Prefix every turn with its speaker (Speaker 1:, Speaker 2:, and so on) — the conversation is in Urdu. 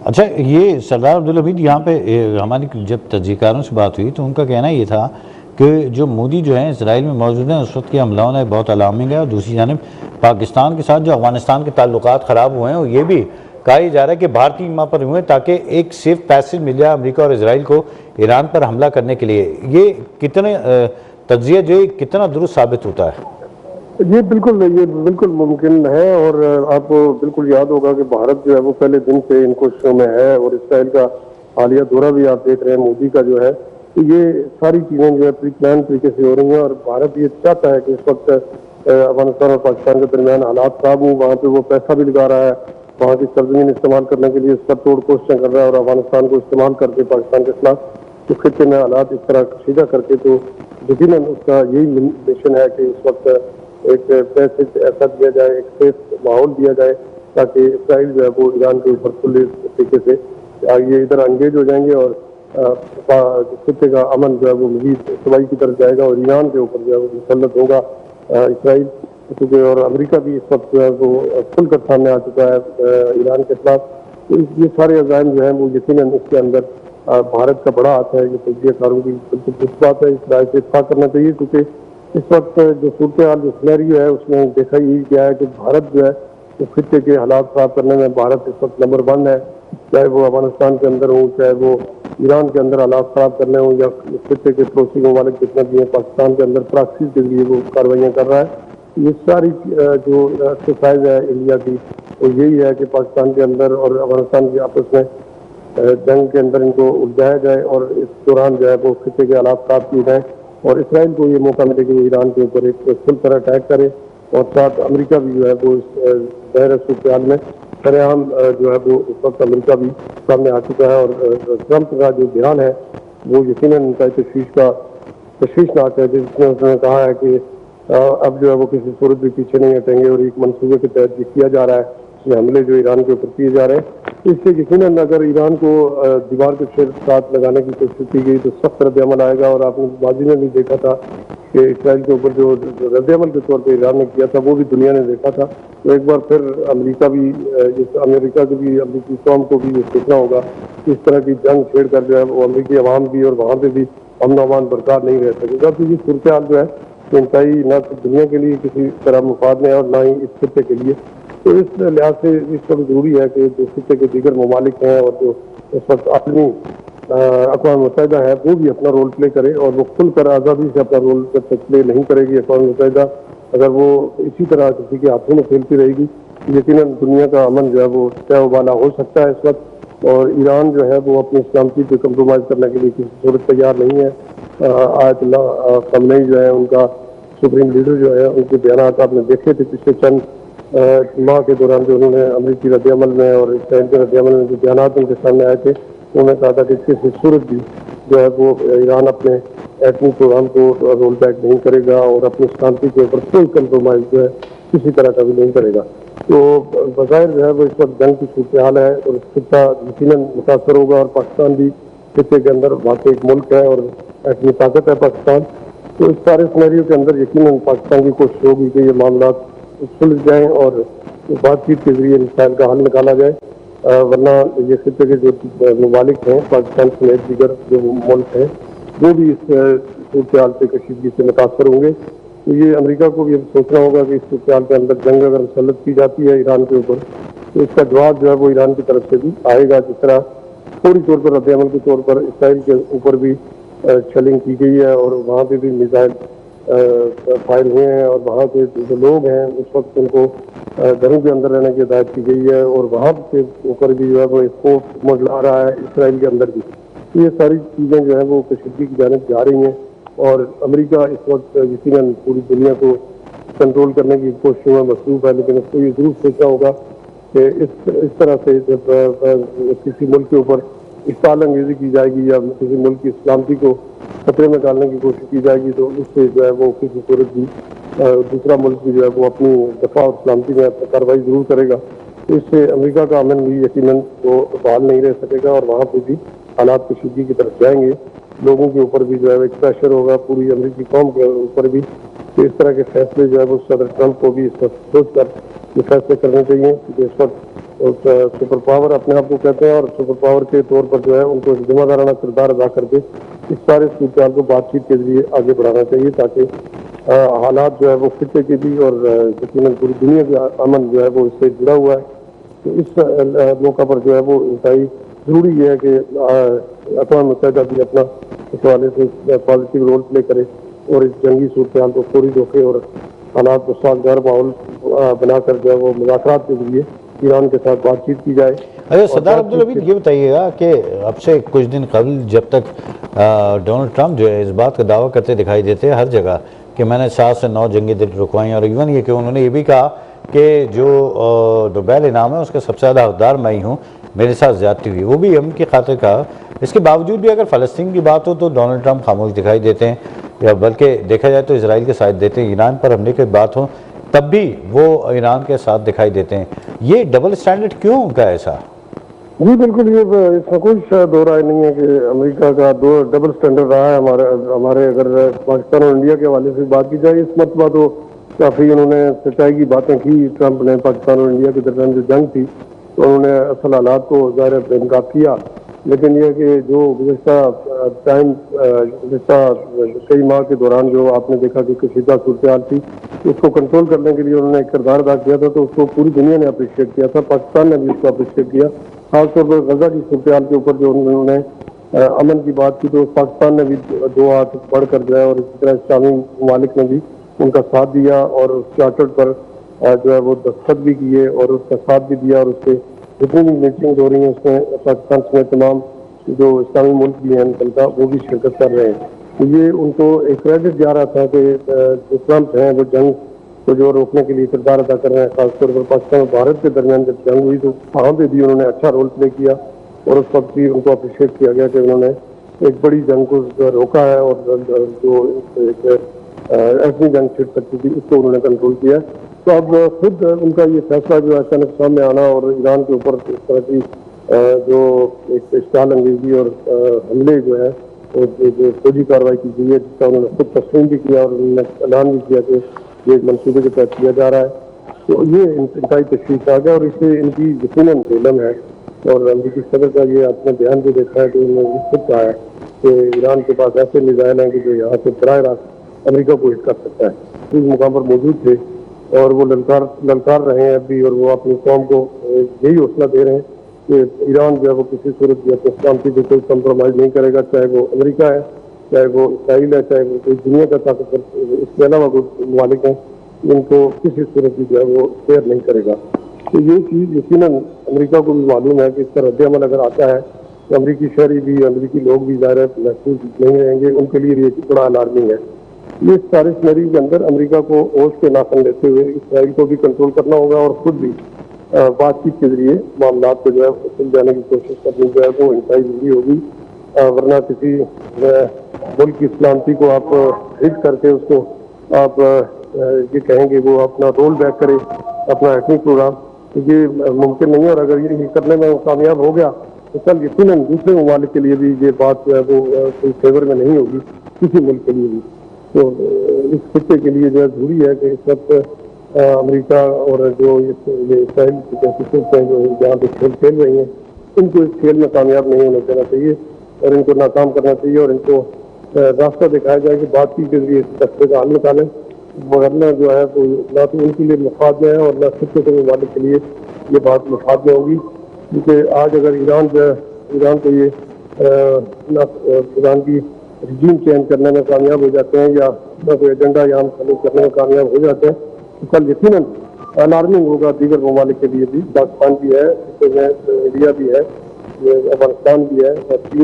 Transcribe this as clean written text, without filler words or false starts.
Speaker 1: اچھا، یہ سردار عبدالحمید یہاں پہ ہماری جب تجزیہ کاروں سے بات ہوئی تو ان کا کہنا یہ تھا کہ جو مودی جو ہیں اسرائیل میں موجود ہیں، اس وقت کے حملوں نے بہت الارمنگ ہے، اور دوسری جانب پاکستان کے ساتھ جو افغانستان کے تعلقات خراب ہوئے ہیں، اور یہ بھی کہا یہ جا رہا ہے کہ بھارتی وہاں پر ہوئے تاکہ ایک سیف پیسج مل جائے امریکہ اور اسرائیل کو ایران پر حملہ کرنے کے لیے۔ یہ کتنے تجزیہ جو ہے کتنا درست ثابت ہوتا ہے؟
Speaker 2: یہ بالکل ممکن ہے، اور آپ کو بالکل یاد ہوگا کہ بھارت جو ہے وہ پہلے دن سے ان کوششوں میں ہے، اور اسرائیل کا حالیہ دورہ بھی آپ دیکھ رہے ہیں مودی کا جو ہے، تو یہ ساری چیزیں جو ہے پری پلان طریقے سے ہو رہی ہیں، اور بھارت یہ چاہتا ہے کہ اس وقت افغانستان اور پاکستان کے درمیان حالات خراب ہوں، وہاں پہ وہ پیسہ بھی لگا رہا ہے، وہاں کی سرزمین استعمال کرنے کے لیے اس پر توڑ کوششیں کر رہا ہے، اور افغانستان کو استعمال کر کے پاکستان کے خلاف اس خطے میں حالات اس طرح کشیدہ کر کے، تو یقیناً اس کا یہی مشن ہے کہ اس وقت ایک پیسج ایسا دیا جائے، ایک سیف ماحول دیا جائے تاکہ اسرائیل جو ہے وہ ایران کے اوپر کھلے طریقے سے یہ ادھر انگیج ہو جائیں گے، اور خطے کا امن جو ہے وہ مزید صوبائی کی طرف جائے گا، اور ایران کے اوپر جو ہے وہ مسلط ہوگا اسرائیل، کیونکہ اور امریکہ بھی اس وقت جو ہے وہ کھل کر سامنے آ چکا ہے ایران کے خلاف۔ یہ سارے عزائم جو ہیں وہ یقیناً اس کے اندر بھارت کا بڑا ہاتھ ہے۔ یہ تجزیہ کاروں کی بالکل درست بات ہے، اس رائے سے اتفاق کرنا چاہیے، کیونکہ اس وقت جو صورتحال جو سینیریو ہے اس میں دیکھا یہی گیا ہے کہ بھارت جو ہے وہ خطے کے حالات خراب کرنے میں بھارت اس وقت نمبر 1 ہے، چاہے وہ افغانستان کے اندر ہوں، چاہے وہ ایران کے اندر حالات خراب کرنے ہوں، یا خطے کے پڑوسی ممالک جتنے بھی ہیں پاکستان کے اندر پراکسی کے لیے وہ کاروائیاں کر رہا ہے۔ یہ ساری جو ایکسرسائز ہے انڈیا کی وہ یہی ہے کہ پاکستان کے اندر اور افغانستان کے آپس میں جنگ کے اندر ان کو الجھایا جائے، اور اس دوران جو ہے وہ خطے کے حالات خراب کیے جائیں، اور اسرائیل کو یہ موقع ملے کہ وہ ایران کے اوپر ایک فل طرح اٹیک کرے، اور ساتھ امریکہ بھی جو ہے وہ اس ظاہر صورتحال میں سرعام جو ہے وہ اس وقت امریکہ بھی سامنے آ چکا ہے، اور ٹرمپ کا جو بیان ہے وہ یقیناً ان کا تشویشناک ہے، جس میں اس نے کہا ہے کہ اب جو ہے وہ کسی صورت بھی پیچھے نہیں ہٹیں گے، اور ایک منصوبے کے تحت یہ کیا جا رہا ہے، یہ حملے جو ایران کے اوپر کیے جا رہے ہیں، اس سے یقیناً اگر ایران کو دیوار کے ساتھ لگانے کی کوشش کی گئی تو سخت رد عمل آئے گا، اور آپ نے ماضی میں بھی دیکھا تھا کہ اسرائیل کے اوپر جو رد عمل کے طور پہ ایران نے کیا تھا وہ بھی دنیا نے دیکھا تھا۔ تو ایک بار پھر امریکہ کو بھی امریکی قوم کو بھی یہ سوچنا ہوگا کہ اس طرح کی جنگ چھیڑ کر جو ہے وہ امریکی عوام بھی اور وہاں پہ بھی امن و امان برقرار نہیں رہ سکے گا۔ تو یہ صورتحال جو ہے انتہائی نہ دنیا کے لیے کسی طرح مفاد میں اور نہ ہی اس خطے کے لیے، تو اس لحاظ سے اس کا بھی ضروری ہے کہ جو خطے کے دیگر ممالک ہیں اور جو اس وقت عالمی اقوام متحدہ ہے وہ بھی اپنا رول پلے کرے، اور وہ کھل کر آزادی سے اپنا رول جب تک پلے نہیں کرے گی اقوام متحدہ، اگر وہ اسی طرح کسی کے ہاتھوں میں کھیلتی رہے گی، یقیناً دنیا کا امن جو ہے وہ طے و بالا ہو سکتا ہے اس وقت، اور ایران جو ہے وہ اپنی سلامتی پہ کمپرومائز کرنے کے لیے کسی صورت تیار نہیں ہے۔ آیت اللہ خامنئی جو ہے ان کا سپریم لیڈر جو ہے، ان کے بیانات آپ نے دیکھے تھے پچھلے چند ماہ کے دوران، جو انہوں نے امریکی رد عمل میں اور اسرائیل کے رد عمل میں جو بیانات ان کے سامنے آئے تھے، انہوں نے کہا تھا کہ کسی صورت بھی جو ہے وہ ایران اپنے ایٹمی پروگرام کو رول بیک نہیں کرے گا، اور اپنی سلامتی کے اوپر کوئی کمپرومائز جو ہے کسی طرح کا بھی نہیں کرے گا۔ تو بظاہر جو ہے وہ اس وقت جنگ کی صورتحال ہے، اور خطہ یقیناً متاثر ہوگا، اور پاکستان بھی خطے کے اندر واقع ایک ملک ہے اور ایٹمی طاقت ہے پاکستان۔ تو اس سارے سینیریو کے اندر یقیناً پاکستان کی کوشش ہوگی کہ یہ معاملات سلجھ جائیں اور بات چیت کے ذریعے مسائل کا حل نکالا جائے، ورنہ یہ خطے کے جو ممالک ہیں پاکستان سمیت دیگر جو ملک ہیں وہ بھی اس صورتحال سے کشیدگی سے متاثر ہوں گے۔ تو یہ امریکہ کو بھی اب سوچنا ہوگا کہ اس صورتحال کے اندر جنگ اگر مسلط کی جاتی ہے ایران کے اوپر تو اس کا جواب جو ہے وہ ایران کی طرف سے بھی آئے گا، جس طرح فوری طور پر رد عمل کے طور پر اسرائیل کے اوپر بھی شیلنگ کی گئی ہے، اور وہاں پہ بھی میزائل فائر ہوئے ہیں، اور وہاں کے جو لوگ ہیں اس وقت ان کو گھروں کے اندر رہنے کی ہدایت کی گئی ہے، اور وہاں کے اوپر بھی جو ہے وہ اسکوپ منڈلا رہا ہے اسرائیل کے اندر بھی۔ یہ ساری چیزیں جو ہیں وہ کشیدگی کی جانب جا رہی ہیں، اور امریکہ اس وقت یقیناً پوری دنیا کو کنٹرول کرنے کی کوششوں میں مصروف ہے، لیکن اس کو یہ ضرور سوچنا ہوگا کہ اس طرح سے جب کسی ملک کے اوپر اشتعال انگیزی کی جائے گی یا کسی ملک کی سلامتی کو خطرے میں ڈالنے کی کوشش کی جائے گی تو اس سے جو ہے وہ کسی صورت بھی دوسرا ملک بھی جو ہے وہ اپنی دفاع اور سلامتی میں کارروائی ضرور کرے گا۔ اس سے امریکہ کا امن بھی یقیناً وہ بحال نہیں رہ سکے گا، اور وہاں پہ بھی حالات کشیدگی کی طرف جائیں گے، لوگوں کے اوپر بھی جو ہے ایک پریشر ہوگا، پوری امریکی قوم کے اوپر بھی، کہ اس طرح کے فیصلے جو ہے وہ صدر ٹرمپ کو بھی اس وقت سوچ کر یہ فیصلے کرنے چاہیے، کیونکہ اس وقت سپر پاور اپنے آپ کو کہتے ہیں، اور سپر پاور کے طور پر جو ہے ان کو ایک ذمہ دارانہ کردار ادا کر کے اس سارے صورتحال کو بات چیت کے ذریعے آگے بڑھانا چاہیے، تاکہ حالات جو ہے وہ خطے کے بھی اور یقیناً پوری دنیا کا امن جو ہے وہ اس سے جڑا ہوا ہے۔ تو اس موقع پر جو ہے وہ انتہائی ضروری ہے کہ اقوام متحدہ بھی اپنا اس حوالے سے پازیٹیو رول پلے کرے اور اس جنگی صورتحال کو فوری روکے اور حالات کو سازگار ماحول بنا کر جو ہے وہ مذاکرات کے ذریعے ایران کے ساتھ بات چیت کی جائے۔
Speaker 1: اچھا سردار عبدالحمید، یہ بتائیے گا کہ اب سے کچھ دن قبل جب تک ڈونلڈ ٹرمپ جو ہے اس بات کا دعویٰ کرتے دکھائی دیتے ہر جگہ کہ میں نے 7 سے 9 جنگی دل رکوائیں، اور ایون یہ کہ انہوں نے یہ بھی کہا کہ جو نوبیل انعام ہے اس کا سب سے زیادہ حقدار میں ہی ہوں، میرے ساتھ زیادتی ہوئی، وہ بھی امن کی خاطر کہا۔ اس کے باوجود بھی اگر فلسطین کی بات ہو تو ڈونلڈ ٹرمپ خاموش دکھائی دیتے ہیں، یا بلکہ دیکھا جائے تو اسرائیل کے ساتھ دیتے ہیں۔ ایران پر حملے کی بات ہو تب بھی وہ ایران کے ساتھ دکھائی دیتے ہیں۔ یہ ڈبل سٹینڈرڈ کیوں ان کا ایسا؟
Speaker 2: جی بالکل، یہ اس میں کوئی دو رائے نہیں ہے کہ امریکہ کا دو ڈبل سٹینڈرڈ رہا ہے ہمارے اگر پاکستان اور انڈیا کے حوالے سے بات کی جائے۔ اس مرتبہ تو کافی انہوں نے سچائی کی باتیں کی، ٹرمپ نے پاکستان اور انڈیا کے درمیان جو جنگ تھی تو انہوں نے اصل حالات کو ظاہر انکار کیا، لیکن یہ کہ جو گزشتہ کئی ماہ کے دوران جو آپ نے دیکھا کہ کشیدہ صورتحال تھی، اس کو کنٹرول کرنے کے لیے انہوں نے ایک کردار ادا کیا تھا، تو اس کو پوری دنیا نے اپریشیٹ کیا تھا، پاکستان نے بھی اس کو اپریشیٹ کیا، خاص طور پر غزہ کی صورتحال کے اوپر جو انہوں نے امن کی بات کی تو پاکستان نے بھی 2 ہاتھ بڑھ کر جو ہے، اور اسی طرح اسلامی ممالک نے بھی ان کا ساتھ دیا اور اس چارٹر پر جو ہے وہ دستخط بھی کیے اور اس کا ساتھ بھی دیا، اور اس سے جتنی بھی میٹنگ ہو رہی ہیں اس میں پاکستان سمیت تمام جو اسلامی ملک بھی ہیں ان کا وہ بھی شرکت کر رہے ہیں۔ تو یہ ان کو ایک کریڈٹ جا رہا تھا کہ جو ٹرمپ ہیں وہ جنگ کو جو روکنے کے لیے کردار ادا کر رہے ہیں، خاص طور پر پاکستان اور بھارت کے درمیان جب جنگ ہوئی تو وہاں پہ بھی انہوں نے اچھا رول پلے کیا، اور اس وقت بھی ان کو اپریشیٹ کیا گیا کہ انہوں نے ایک بڑی جنگ کو روکا ہے، اور جو ایک ایسی جنگ چھڑ سکتی تھی اس کو انہوں نے کنٹرول کیا۔ تو اب خود ان کا یہ فیصلہ جو اچانک سامنے آنا اور ایران کے اوپر اس طرح کی جو ایک اشتعال انگیزی اور حملے جو ہے جو فوجی کارروائی کی گئی ہے، جس کا انہوں نے خود تسلیم بھی کیا اور انہوں نے اعلان بھی کیا کہ یہ ایک منصوبے کے تحت کیا جا رہا ہے، تو یہ انتہائی تشویشناک ہے اور اس سے ان کی یقیناً علم ہے۔ اور امریکی صدر کا یہ آپ نے بیان بھی دیکھا ہے کہ انہوں نے خود کہا ہے کہ ایران کے پاس ایسے میزائل ہیں کہ جو یہاں سے براہ راست امریکہ کو ہٹ کر سکتا ہے۔ اس مقام پر موجود تھے اور وہ للکار رہے ہیں اب بھی، اور وہ اپنی قوم کو یہی حوصلہ دے رہے ہیں کہ ایران جو ہے وہ کسی صورت بھی اپنے سلامتی پہ کوئی کمپرومائز نہیں کرے گا، چاہے وہ امریکہ ہے، چاہے وہ اسرائیل ہے، چاہے وہ کوئی دنیا کا طاقتور اس کے علاوہ کوئی ممالک ہیں، ان کو کسی صورت بھی جو ہے وہ شیئر نہیں کرے گا۔ تو یہ چیز یقیناً امریکہ کو بھی معلوم ہے کہ اس کا رد عمل اگر آتا ہے تو امریکی شہری بھی، امریکی لوگ بھی ظاہر محفوظ نہیں رہیں گے، ان کے لیے یہ بڑا الارمنگ ہے۔ یہ سارے سینیریو کے اندر امریکہ کو اوش کے ناخن لیتے ہوئے اسرائیل کو بھی کنٹرول کرنا ہوگا اور خود بھی بات چیت کے ذریعے معاملات کو جو ہے سل جانے کی کوشش کرنی جو ہے وہ انتہائی ضروری ہوگی، ورنہ کسی ملک کی سلامتی کو آپ ہٹ کر کے اس کو آپ یہ کہیں گے وہ اپنا رول بیک کرے اپنا ایٹمی پروگرام، تو یہ ممکن نہیں ہے، اور اگر یہ کرنے میں وہ کامیاب ہو گیا تو کل یقیناً دوسرے ممالک کے لیے بھی یہ بات جو ہے وہ کوئی فیور میں نہیں ہوگی کسی ملک کے لیے بھی۔ تو اس خطے کے لیے جو ہے ضروری ہے کہ اس وقت امریکہ اور جو یہ اسرائیل کی جیسی ہیں جو جہاں پہ کھیل رہی ہیں، ان کو اس کھیل میں کامیاب نہیں ہونا دینا چاہیے اور ان کو ناکام کرنا چاہیے، اور ان کو راستہ دکھایا جائے کہ بات چیت کے ذریعے اس مسئلے کا حل نکالیں، ورنہ جو ہے تو نہ تو ان کے لیے مفاد میں ہے اور نہ خطے کے ممالک کے لیے یہ بات مفاد میں ہوگی، کیونکہ آج اگر ایران جو ہے ایران کو یہ ایران کی رجیم چینج کرنے میں کامیاب ہو جاتے ہیں یا کوئی ایجنڈا یہاں فالو کرنے میں کامیاب ہو جاتے ہیں تو کل یقیناً الارمنگ ہوگا دیگر ممالک کے لیے بھی، پاکستان بھی ہے، انڈیا بھی ہے، افغانستان بھی ہے، اور چین